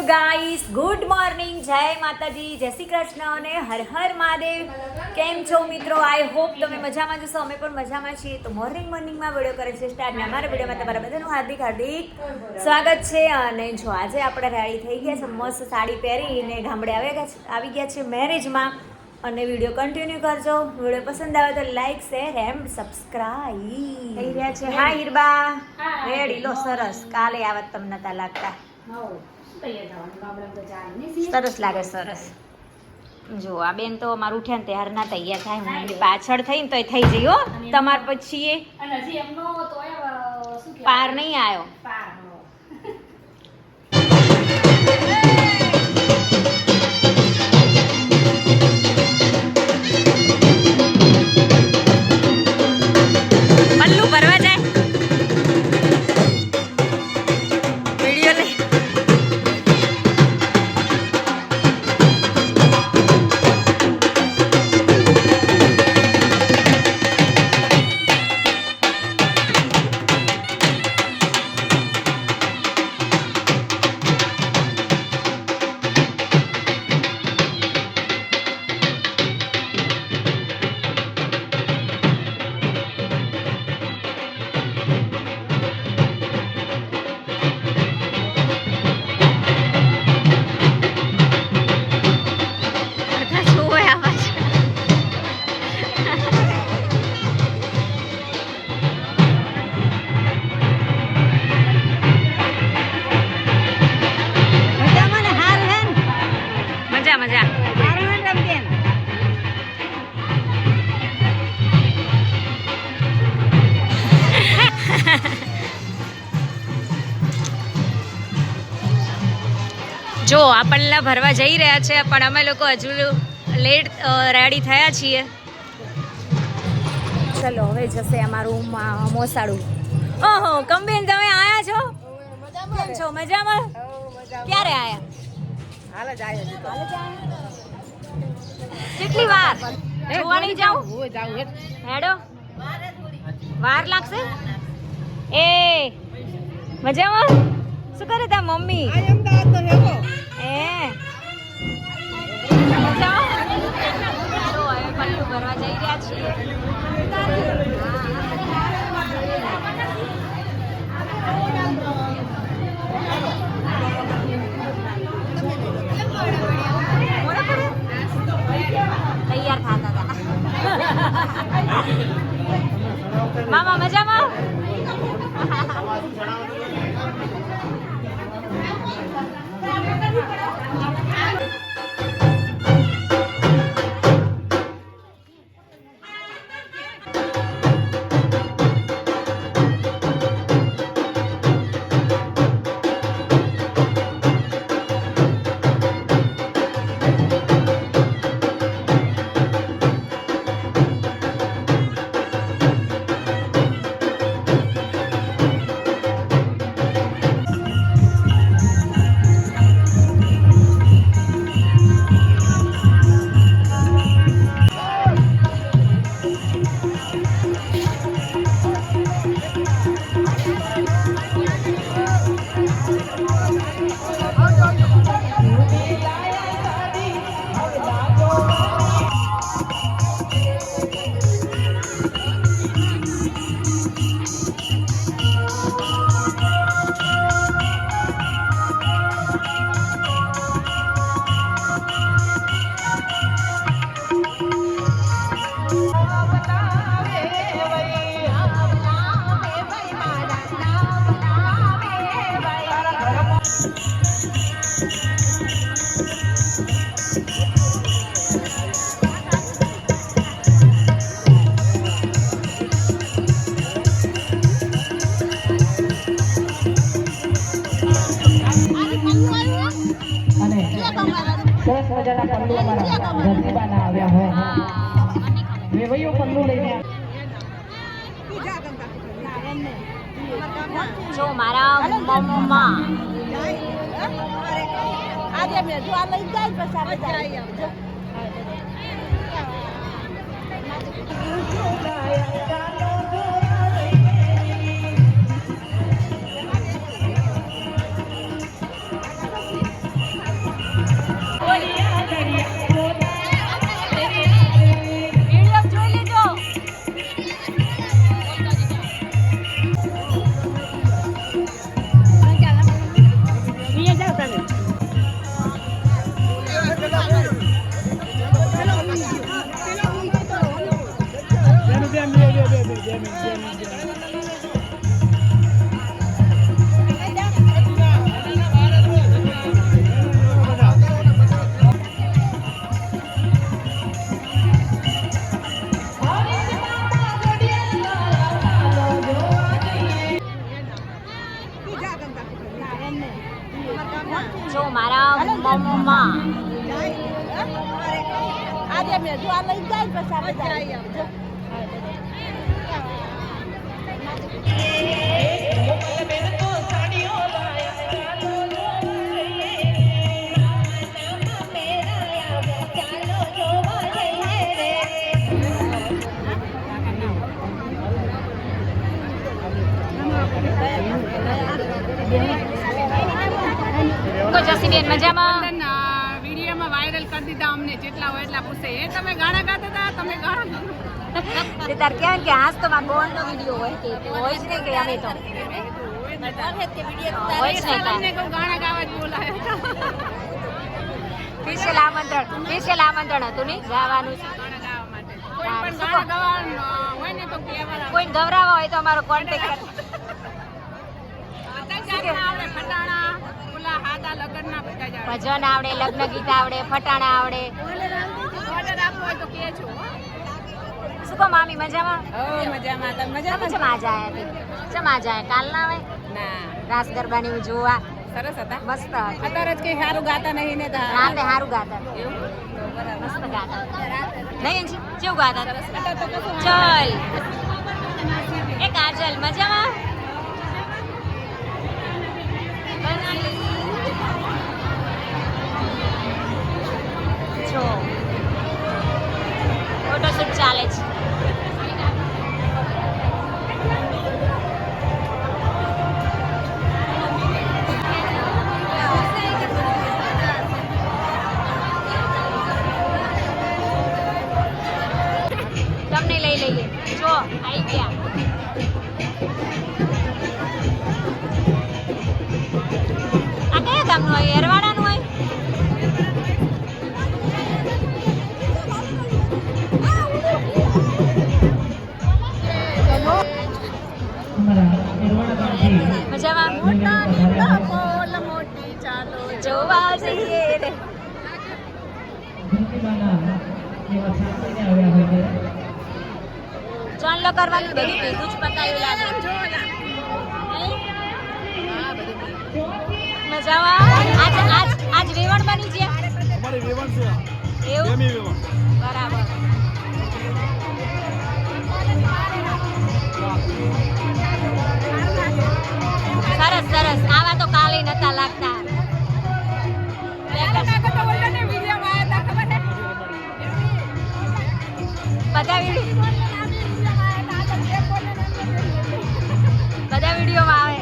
Guys, good morning, જય માતાજી, જય શ્રી કૃષ્ણ અને હર હર મહાદેવ. કેમ છો મિત્રો? આઈ હોપ તમે મજામાં જશો. અમે પણ મજામાં છીએ. તો મોર્નિંગમાં વિડીયો કરે છે સ્ટાર્ટ ને અમારા વિડીયોમાં તમારા બધાનું હાર્દિક સ્વાગત છે. અને જો આજે આપણે રેડી થઈ ગયા છે, મસ્ત સાડી પહેરીને ગામડે આવી ગયા છે મેરેજમાં. અને વિડીયો કન્ટિન્યુ કરજો. વિડીયો પસંદ આવે તો લાઈક, શેર એન્ડ સબસ્ક્રાઇબ થઈ રહ્યા છે. હા હીરબા, રેડી લો, સરસ. કાલે આવત તમને તા લાગતા સરસ લાગે, સરસ. જો આ બેન તો અમારું ઉઠ્યા ને ત્યાર ના તૈયાર થાય, હું એની પાછળ થઈને તો થઈ જઈ હો. તમાર પછી પાર નહીં આવ્યો. પલ્લુ ભરવા જાય વિડીયો લઈ. જો આપણને ભરવા જઈ રહ્યા છે, પણ અમે લોકો હજુ લેટ રેડી થયા છીએ. ચલો હવે જશે અમારું મોસાળું. ઓહો કંબેન, તમે આયા છો? કેમ છો? મજામાં? ક્યારે આયા? કેટલી વાર જોવાની જાઉં? હેડો, વાર લાગશે. એ મજામાં? શું કરે તા મમ્મી? પલ્લુ ભરવા જઈ રહ્યા છીએ. તૈયાર થતા હતા. મામા મજામાં? સરસ મજાના પલ્લુ અમારા ધરતીબાના આવ્યા હોય. વેવૈયો પલ્લુ લઈને જો મારા મમ્મા આજે મેં જો આ લઈ જાય પછી જો મારા મમ્મા આજે મેં જો આ લઈ જાય પછી આપણે જઈએ. તો જસીબેન મજામાં વિડીયોમાં વાયરલ કરી દીધા અમને જેટલા હોય એટલા પૂછે એ તમે ગાણા ગાતા હતા તમે ગાણા તે તાર કહેવાય ને કે આજ તો મારા ગોળનો વિડીયો હોય કે હોય જ નહીં કે અમે તો હોય જ નહીં તમને કહું ગાણા ગાવા જ બોલાયો સ્પેશિયલ આમંત્રણ હતું નહીં જવાનું છે. ગાણા ગાવા માટે કોઈ પણ ગાણા ગાવા હોય ને તો કહેવાના કોઈ ગવરાવા હોય તો અમારો કોન્ટેક્ટ કરો. બધા જાતના આવડે ફટાણા ઓલા હાદા લગનના બધા જ આવડે ભજન આવડે, લગ્ન ગીત આવડે, ફટાણા આવડે. ઓર્ડર આપવો હોય તો કહેજો શું કહો મામી મજામાં? મજામાં તમે તમે ચમ આજે આયા હતી? ચમ આજે આયા? કાલ ના આવે? ના રાસ ગરબાની હું જોવા સરસ હતા મસ્ત હતા. અત્યારે જ કઈ સારું ગાતા નહીં ને રાતે હારું ગાતા મસ્ત ગાતા નહીં અંશી કેવું ગાતા ચલ એ કાજલ મજામાં જો ફોટોશૂટ ચાલે છે. તમને લઈ લઈએ જો આવી ગયા. આ કયા ગામનું હોય? એરવાડાનું હોય? મજામાં? બોલ મોટી ચાલો જોવા જઈએ રે. ચાલો કરવાનું બધું ભેગું જ પતાયું લાગે. મજામાં? આજ વેવણ બની ગયા? એવું? બરાબર. સરસ સરસ. આવા તો કાલે નતા લાગતા. બધા વિડીયોમાં આવે.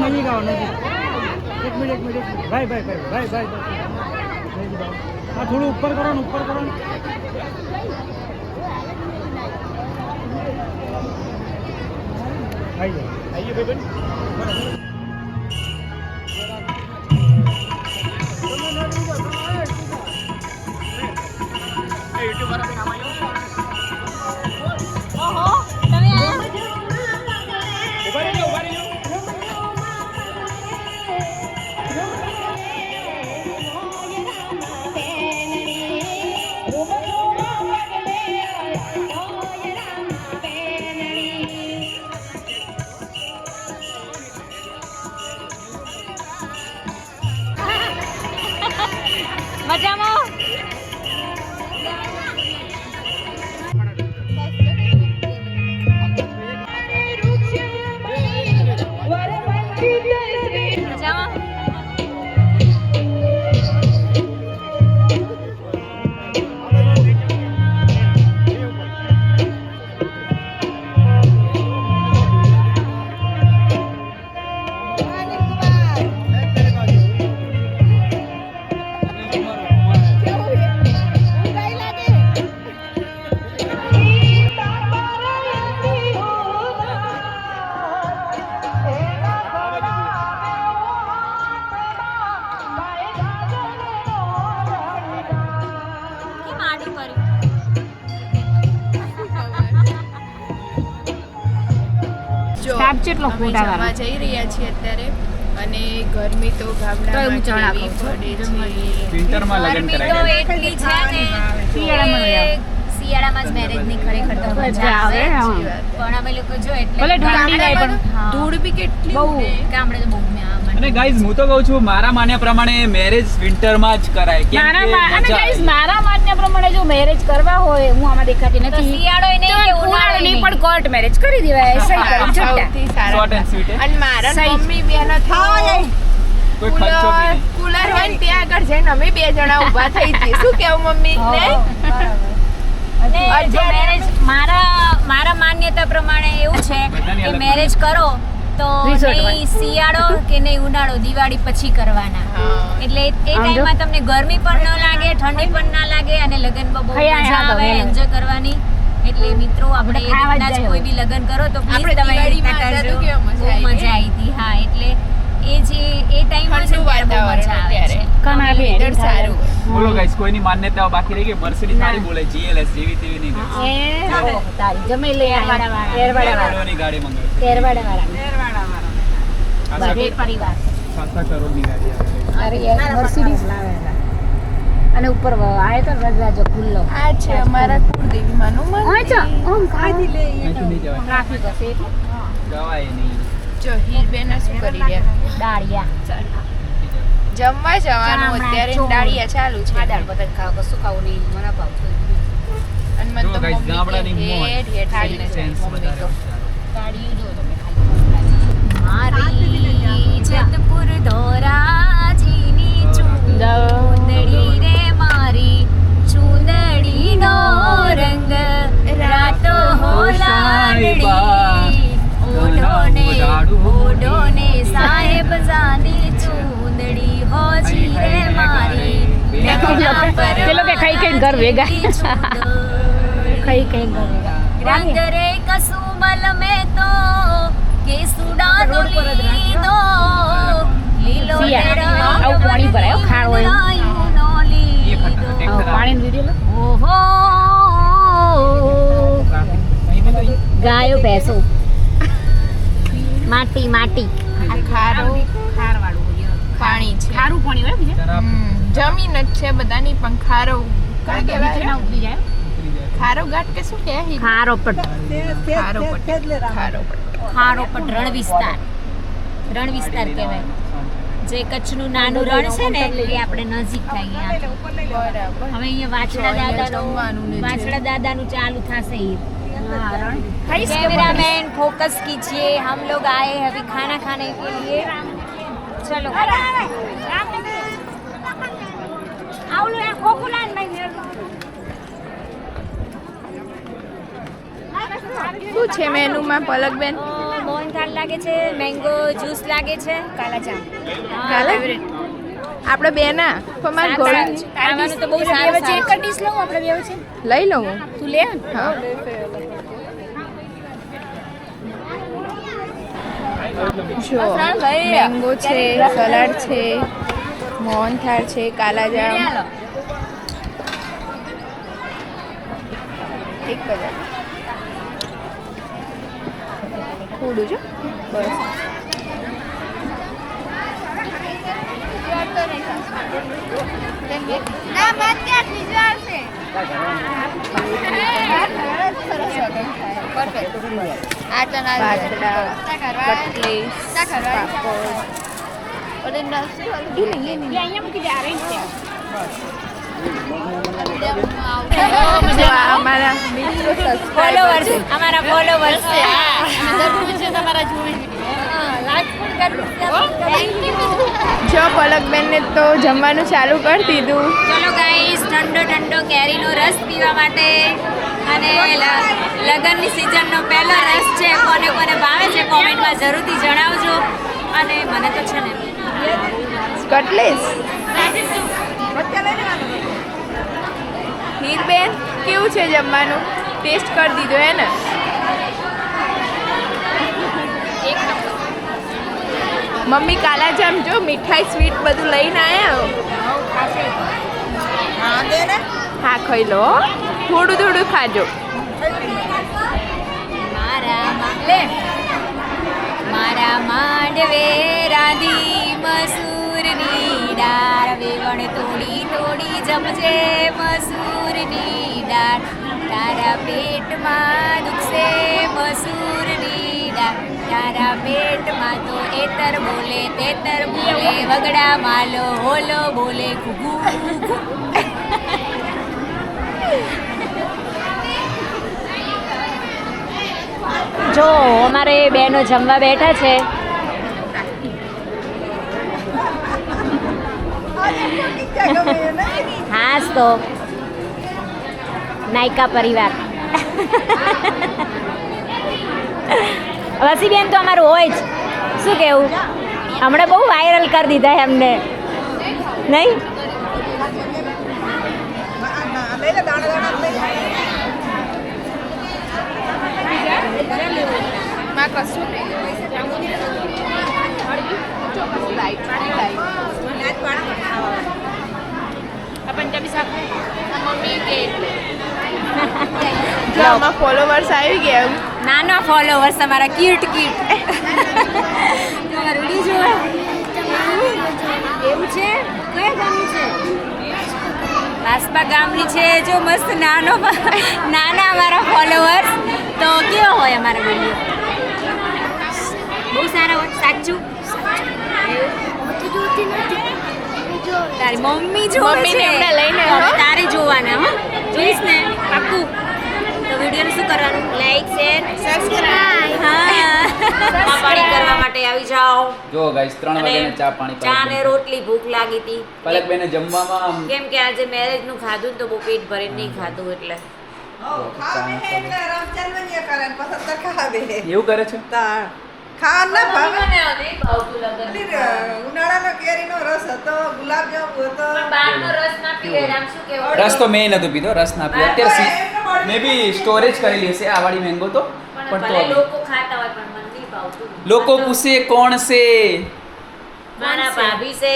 નજીક આવો નજીક. એક મિનિટ ભાઈ આ થોડું ઉપર કરો ને ઉપર કરો ને. ઓહો તમે આયા મજામાં મજામાં કેમ આડી કર્યું જો સાપ જેટલો અમે ફોટા જમવા જઈ રહ્યા છીએ અત્યારે અને ગરમી તો ગામડામાં કેવી પડે છે. વિન્ટરમાં લગ્ન ગરમી તો કરાય એટલી છે ને શિયાળામાં કે શિયાળામાં જ મેરેજ ની ખરેખર તો મજા આવે પણ અમે લોકો જો એટલે ભલે ઠંડી લાગે પણ હા. ધૂળ બી કેટલી બહુ ઉડે. ગામડે તો બહુ અને ગાઈઝ હું તો કહું છું મારા માન્યા પ્રમાણે મેરેજ વિન્ટરમાં જ કરાય કેમ કે અને મજા ગાઈસ આવે. મારા માન્ય પ્રમાણે જો મેરેજ કરવા હોય હું આમાં દેખાતી તો નથી શિયાળો ય નહીં તો કે ઉનાળો ઉનાળો નહીં નહીં પણ કોર્ટ મેરેજ કરી દેવાય સહી કરી છૂટા સૌથી સારા. Short and sweet, હે? અને મારા સહી. મમ્મી બેન કોઈ ખર્ચો બી નહીં. કુલર હોય ને ત્યાં આગળ જઈને અમે બે જણા ઊભા થઈ જઈએ. શું કેવું મમ્મી નહીં? ને જો મેરેજ મારા માન્યતા પ્રમાણે એવું છે બધાની કે અલગ મેરેજ કરો તો Resort નહીં શિયાળો કે નહીં ઉનાળો દિવાળી પછી કરવાના હા. એટલે એ ટાઈમમાં તમને ગરમી પણ ન લાગે ઠંડી પણ ના લાગે અને લગ્નમાં બહુ ખાયા મજા હા તો આવે વહેલા. એન્જોય કરવાની એટલે મિત્રો આપણે એ ખાવા જ રીતના જ જાય કોઈ બી લગ્ન કરો તો પ્લીઝ આપણે તમે એ રીતના દિવાળીમાં કરજો હતા તો કેવા બહુ મજા આવી મજા આવી હતી હા એટલે એ જે એ ટાઈમ છે ઠંડુ ત્યારે બહુ વાતાવરણ મજા આવે અત્યારે. છે કના બી વેધર સારું. બોલો ગાઈસ કોઈની માન્યતાઓ બાકી રહી ગઈ મર્સિડીઝ સારી બોલે GLS જેવી તેવી નહીં guys. એ તારી જમી લે એરવાડા કરોડોની ગાડી મંગાવી એરવાડા વાળા બધે પરિવાર 7 કરોડની ગાડી આવે અરે યાર મર્સિડીઝ લાવેલા અને ઉપર આયો તો રજાજો ખુલ્લો આ છે અમારા કુળદેવી માનું આચા મંદિર. ઓમ કાઢી લે અહીંથી નહીં જવાય ટ્રાફિક હશે એટલે જવાય નહીં જો હીરબેન શું કરી રહ્યા? દાળિયા જમવા જવાનું અત્યારે ને દાળિયા ચાલુ છે. દાળ બધા ખાવ કશું ખાવું નહીં મને ભાવતું અને મને જો તો guys, મમ્મી ગામડાની કે મોજ. હેડ હેડ થાળી થઈને સેન્સ મમ્મી વધારે તો. દાળિયું જો તમે ખાલી મારી જેતપુર ધોરાજીની ચૂંદડી રે મારી ચૂંદડીનો રંગ રાતો હો લાડડી ઓઢોને સાહેબ જાની ચૂંદડી હો જી રે મારી પેલો કે ખાઈ ખાઈને ઘર ભેગા. ખાઈ ખાઈ રંગ રે કસુમલ મેં તો કેસુડાનો લીધો લીલો શિયાળા. આવું પાણી ભરાય હો, ખાર હોય. રાયુનો લીધો પાણી વિડીયો ઓહો ગાયો ભેંસો માટી માટી આ ખારું પાણી છે. ખારું પાણી હોય બીજા જમીન જ છે બધાની પણ ખારો કાં કહેવાય? ઉતરી જાય ખારો ઘાટ કે શું કહે? ખારો પટ ખારો પટ. ખારો પટ. ખારો પણ રણ વિસ્તાર કહેવાય જે કચ્છનું નાનું રણ છે ને એ આપણે નજીક થાય અહીંયા બરાબર. હવે અહીંયા વાછડા દાદાનું ચાલુ થશે कैमरामैन फोकस कीजिए हम लोग आए हैं अभी खाना खाने के लिए चलो શું છે મેનુમાં પલકબેન? મોહનથાળ લાગે છે મેંગો જ્યુસ લાગે છે કાલા ચા કાલે આપણે બે ના પણ મારે ઘોડી ખાવાનું તો બહુ સારું છે એક ડીશ લઉં આપણે બે છે લઈ લઉં હું. તું લે હા જો મેંગો છે, સલાડ છે, મોહનથાળ છે, કાલાજામ. એક કલર થોડું જો બસ. ના મત કે બીજા છે આ ચણા પાતળા, કટલેસ, પાપડ. જો આ અમારા મિત્રો ફોલોવર્સ સબસ્ક્રાઇબર અમારા ફોલોવર્સ છે જો પલકબેનને તો જમવાનું ચાલુ કરી દીધું. ચલો ગાઈસ, ઠંડો ઠંડો કેરીનો રસ પીવા માટે અને લગનની સિઝનનો પહેલો રસ છે. કોને કોને ભાવે છે કોમેન્ટમાં જરૂરથી જણાવજો. અને મને તો છે ને કટલેસ. હીરબેન કેવું છે જમવાનું? ટેસ્ટ કરી દીધો હે ને? મમ્મી કાલાજામ જો મીઠાઈ સ્વીટ બધું લઈને આવ્યા. હા ખાઈ લો, થોડું થોડું ખાજો. મારા માંડવે રાધી મસૂરની દાળ, વેવણ તોડી તોડી જમજે મસૂરની દાળ. તારા પેટમાં દુખશે મસૂરની દાળ, તારા પેટમાં તો એતર બોલે તેતર બોલે, વગડા માલો હોલો બોલે ઘુઘુ. જો અમારે બેનો જમવા બેઠા છે. હાસ તો નાયકા પરિવાર. વસીબેન તો અમારું હોય જ. શું કેવું? હમણાં બહુ વાયરલ કરી દીધા એમને નહીં? માં કશું નહીં. જો આમાં ફોલોવર્સ આવી ગયા. નાના ફોલોવર્સ તમારા ક્યુટ ક્યુટ. તમારા વિડીયો જોવા એવું છે? કયા ગામની છે? આસપા ગામની છે. જો મસ્ત નાના અમારા ફોલોવર્સ. તો કેવો હોય અમારા વિડીયો? બહુ સારા હોય. સાચું? તારી મમ્મી જોવે મમ્મીને છે. હમણાં લઈને તો આવો. તારે જોવાના હો. જોઈશ ને પાક્કું. તો વિડીયોને શું કરવાનું? Like share subscribe. હા પાણી કરવા માટે આવી જાઓ. જો ગાઈસ 3 વાગ્યાને ચા પાણી ચા ને રોટલી ભૂખ લાગી હતી. પલકબેને જમવામાં આમ કેમ કે આજે મેરેજ નું ખાધું ને તો બહુ પેટ ભરીને નહીં ખાધું એટલે એવું કરે છે. ઉનાળાનો કેરીનો રસ હતો, ગુલાબજાંબુ હતો. બહારનો રસ ના પીવે. રામ શું કહેવું? રસ તો મેં નતું પીધો, રસ ના પીધો. અત્યારે મે બી સ્ટોરેજ કરેલી હશે આ વાળી મેંગો તો. પણ ભલે લોકો ખાતા હોય પણ મને નહીં ભાવતું. લોકો પૂછે કોણ છે? મારા ભાભી છે.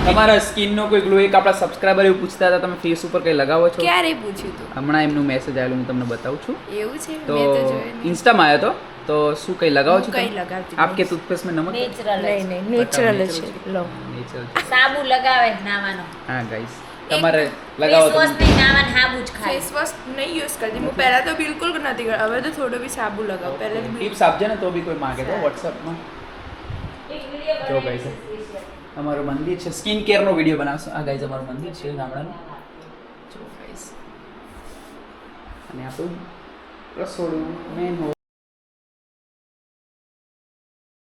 તમારા સ્કિન નો કોઈ ગ્લો, એક આપણા સબસ્ક્રાઇબર એવું પૂછતા હતા તમે ફેસ ઉપર કઈ લગાવો છો? ક્યારે પૂછ્યું તું? હમણાં એમનું મેસેજ આવેલું, હું તમને બતાવું છું. એવું છે? તો મેં તો જોયું નહીં. ઇન્સ્ટામાં આવ્યો તો શું કઈ લગાવો છો? કઈ તમે? લગાવતી આપકે ટૂથપેસ્ટ में नमक નેચરલ નહીં નહીં નેચરલ જ છે. લો નેચરલ. સાબુ લગાવે નાવાનો. હા ગાઈસ તમારે લગાવો ફેસ વોશ તો નહીં, નાવાનું સાબુ જ ખાય. ફેસ વોશ નહીં યુઝ કરતી હું. પહેલાં તો બિલકુલ નથી કરતી. હવે તો થોડો બી સાબુ લગાવ. પહેલાં ટિપ્સ આપજે ને તો બી કોઈ માંગે તો વોટ્સએપમાં. જો ગાઈસ અમારું મંદિર છે, સ્કિન કેર નો વિડિયો બનાવશું. આ ગાઈસ અમારું મંદિર છે ગામડાનું. જો ગાઈસ અને આપણું રસોડું મેન